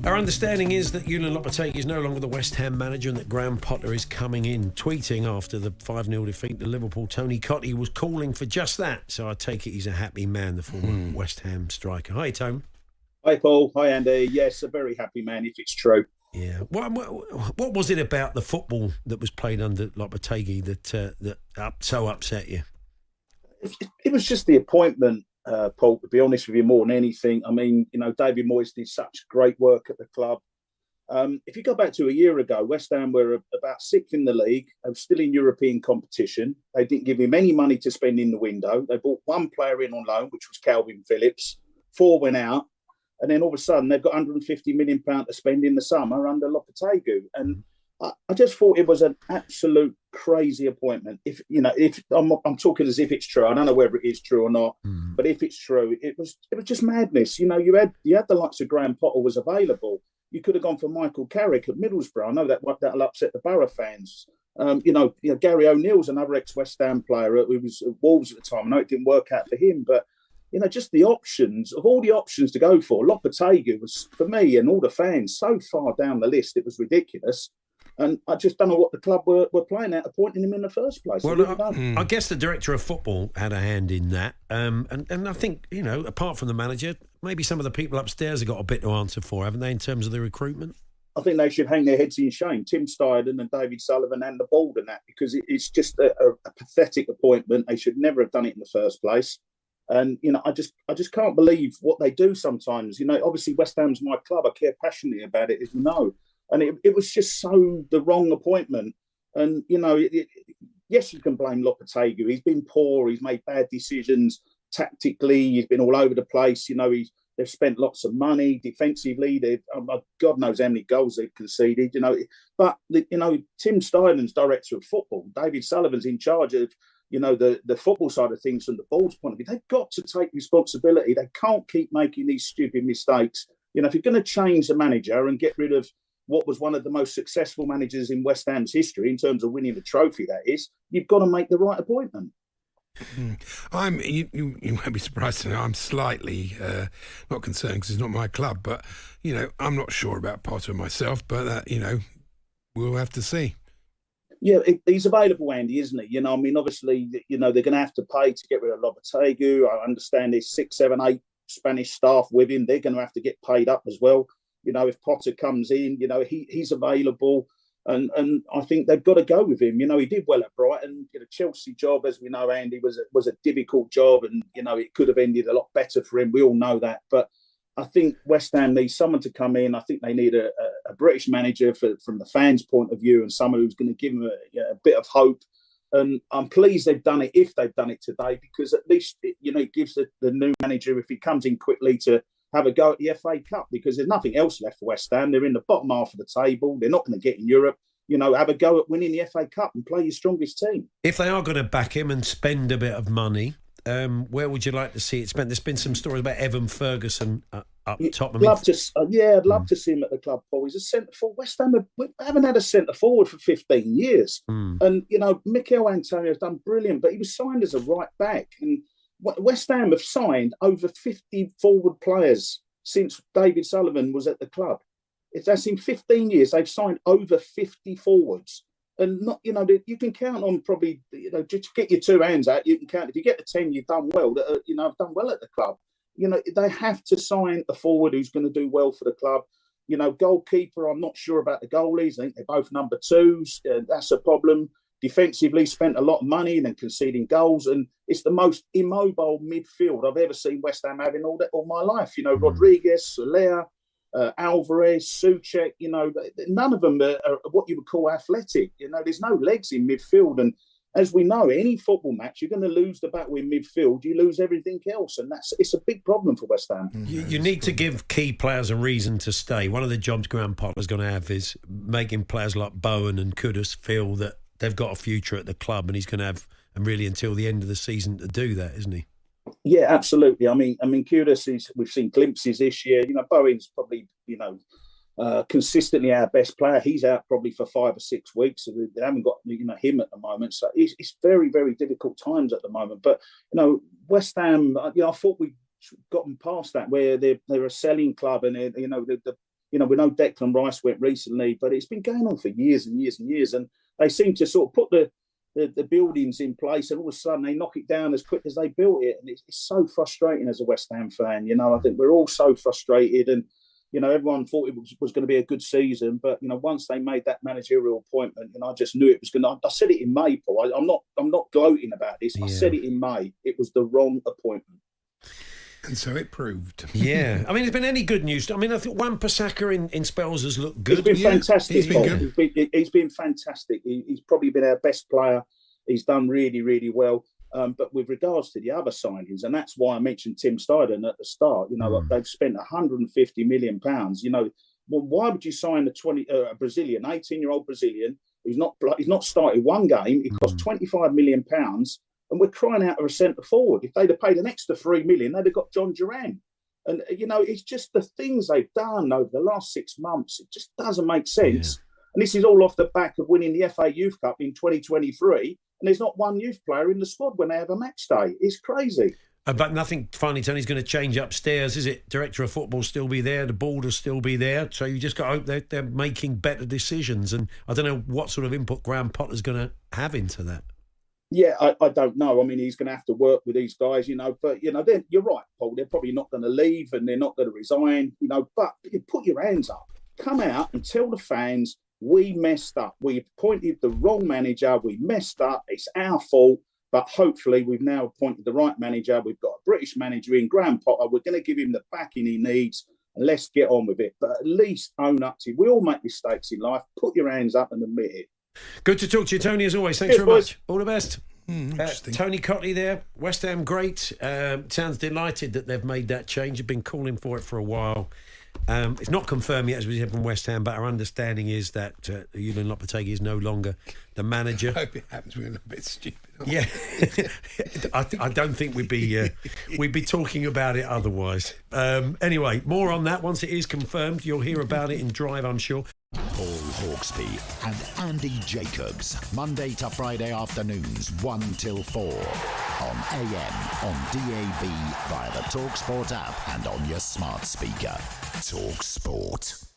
Our understanding is that Julen Lopetegui is no longer the West Ham manager and that Graham Potter is coming in. Tweeting after the 5-0 defeat to Liverpool, Tony Cottee was calling for just that. So I take it he's a happy man, the former West Ham striker. Hi, Tone. Hi, Paul. Hi, Andy. Yes, a very happy man, if it's true. Yeah. What was it about the football that was played under Lopetegui that so upset you? It was just the appointment, Paul, to be honest with you, more than anything. I mean, David Moyes did such great work at the club. If you go back to a year ago, West Ham were about 6th in the league. They were still in European competition. They didn't give him any money to spend in the window. They brought one player in on loan, which was Calvin Phillips. 4 went out. And then all of a sudden, they've got £150 million to spend in the summer under Lopetegui. And I just thought it was an absolute crazy appointment. If I'm talking as if it's true. I don't know whether it is true or not, but if it's true, it was just madness. You had the likes of Graham Potter was available. You could have gone for Michael Carrick at Middlesbrough. I know that'll upset the Borough fans. Gary O'Neill's another ex-West Ham player who was at Wolves at the time. I know it didn't work out for him, but just the options, of all the options to go for, Lopetegui was, for me and all the fans, so far down the list, it was ridiculous. And I just don't know what the club were playing at, appointing him in the first place. Well, I guess the director of football had a hand in that. And I think, apart from the manager, maybe some of the people upstairs have got a bit to answer for, haven't they, in terms of the recruitment? I think they should hang their heads in shame, Tim Steidten and David Sullivan and the board and that, because it's just a pathetic appointment. They should never have done it in the first place. And, I just can't believe what they do sometimes. Obviously West Ham's my club. I care passionately about it, as you know. And it was just so the wrong appointment. And, yes, you can blame Lopetegui. He's been poor. He's made bad decisions tactically. He's been all over the place. They've spent lots of money defensively. God knows how many goals they've conceded, But, Tim Steidten's director of football. David Sullivan's in charge of, the football side of things from the board's point of view. They've got to take responsibility. They can't keep making these stupid mistakes. If you're going to change the manager and get rid of what was one of the most successful managers in West Ham's history in terms of winning the trophy, that is, you've got to make the right appointment. You might be surprised to know I'm slightly not concerned because it's not my club, but I'm not sure about Potter myself, but we'll have to see. Yeah, he's available, Andy, isn't he? Obviously, they're going to have to pay to get rid of Lopetegui. I understand there's 6, 7, 8 Spanish staff with him. They're going to have to get paid up as well. If Potter comes in, he's available. And I think they've got to go with him. He did well at Brighton. The Chelsea job, as we know, Andy, was a difficult job. And, it could have ended a lot better for him. We all know that. But I think West Ham needs someone to come in. I think they need a British manager from the fans' point of view and someone who's going to give them a bit of hope. And I'm pleased they've done it, if they've done it today, because at least, it gives the new manager, if he comes in quickly, to have a go at the FA Cup, because there's nothing else left for West Ham. They're in the bottom half of the table. They're not going to get in Europe. Have a go at winning the FA Cup and play your strongest team. If they are going to back him and spend a bit of money, where would you like to see it spent? There's been some stories about Evan Ferguson up top. I'd love to see him at the club, Paul. He's a centre forward. West Ham, we haven't had a centre forward for 15 years. And, Mikel Antonio has done brilliant, but he was signed as a right back. And West Ham have signed over 50 forward players since David Sullivan was at the club. That's in 15 years. They've signed over 50 forwards. And not, you can count on probably, just get your 2 hands out. You can count, if you get to 10, you've done well. I've done well at the club. They have to sign a forward who's going to do well for the club. Goalkeeper, I'm not sure about the goalies. I think they're both number 2s. That's a problem. Defensively, spent a lot of money and then conceding goals. And it's the most immobile midfield I've ever seen West Ham having all my life. Rodriguez, Soler, Alvarez, Souček, none of them are what you would call athletic. There's no legs in midfield. And as we know, any football match, you're going to lose the battle in midfield. You lose everything else. And it's a big problem for West Ham. You need to give key players a reason to stay. One of the jobs Graham Potter's going to have is making players like Bowen and Kudus feel that they've got a future at the club, and he's going to have, and really until the end of the season, to do that, isn't he? Yeah, absolutely. I mean, Kudus we've seen glimpses this year. Bowen's probably, consistently our best player. He's out probably for 5 or 6 weeks. So they haven't got him at the moment. So it's very, very difficult times at the moment. But West Ham, I thought we gotten past that, where they're a selling club, and the we know Declan Rice went recently, but it's been going on for years and years and years. And they seem to sort of put the buildings in place, and all of a sudden they knock it down as quick as they built it. And it's so frustrating as a West Ham fan. I think we're all so frustrated, and everyone thought it was going to be a good season, but once they made that managerial appointment, I just knew it was going to. I said it in May, Paul. I'm not gloating about this. I said it in May. It was the wrong appointment. And so it proved. Yeah. I mean, has been any good news? I mean, I think Wan-Bissaka in spells has looked good. He's been fantastic. He's been good. He's been fantastic. He's probably been our best player. He's done really, really well. But with regards to the other signings, and that's why I mentioned Tim Steidten at the start, they've spent £150 million. Well, why would you sign a Brazilian, 18-year-old Brazilian, who's not started one game? It cost £25 million. And we're crying out for a centre forward. If they'd have paid an extra $3 million, they'd have got John Duran. And, it's just the things they've done over the last 6 months. It just doesn't make sense. Yeah. And this is all off the back of winning the FA Youth Cup in 2023. And there's not one youth player in the squad when they have a match day. It's crazy. But nothing, finally, Tony's going to change upstairs, is it? Director of football still be there. The board will still be there. So you just got to hope they're making better decisions. And I don't know what sort of input Graham Potter's going to have into that. Yeah, I don't know. I mean, he's going to have to work with these guys, But, then you're right, Paul. They're probably not going to leave and they're not going to resign, But you put your hands up. Come out and tell the fans, we messed up. We appointed the wrong manager. We messed up. It's our fault. But hopefully we've now appointed the right manager. We've got a British manager in, Graham Potter. We're going to give him the backing he needs. And let's get on with it. But at least own up to it. We all make mistakes in life. Put your hands up and admit it. Good to talk to you, Tony, as always. Thanks very much. All the best. Interesting. Tony Cottee there, West Ham great. Sounds delighted that they've made that change. They've been calling for it for a while. It's not confirmed yet, as we said from West Ham, but our understanding is that Julen Lopetegui is no longer the manager. I hope it happens. We're a bit stupid. Yeah, I don't think we'd be talking about it otherwise. Anyway, more on that once it is confirmed. You'll hear about it in Drive, I'm sure. Paul Hawksbee and Andy Jacobs, Monday to Friday afternoons 1 till 4 on AM, on DAB, via the talkSPORT app and on your smart speaker. talkSPORT.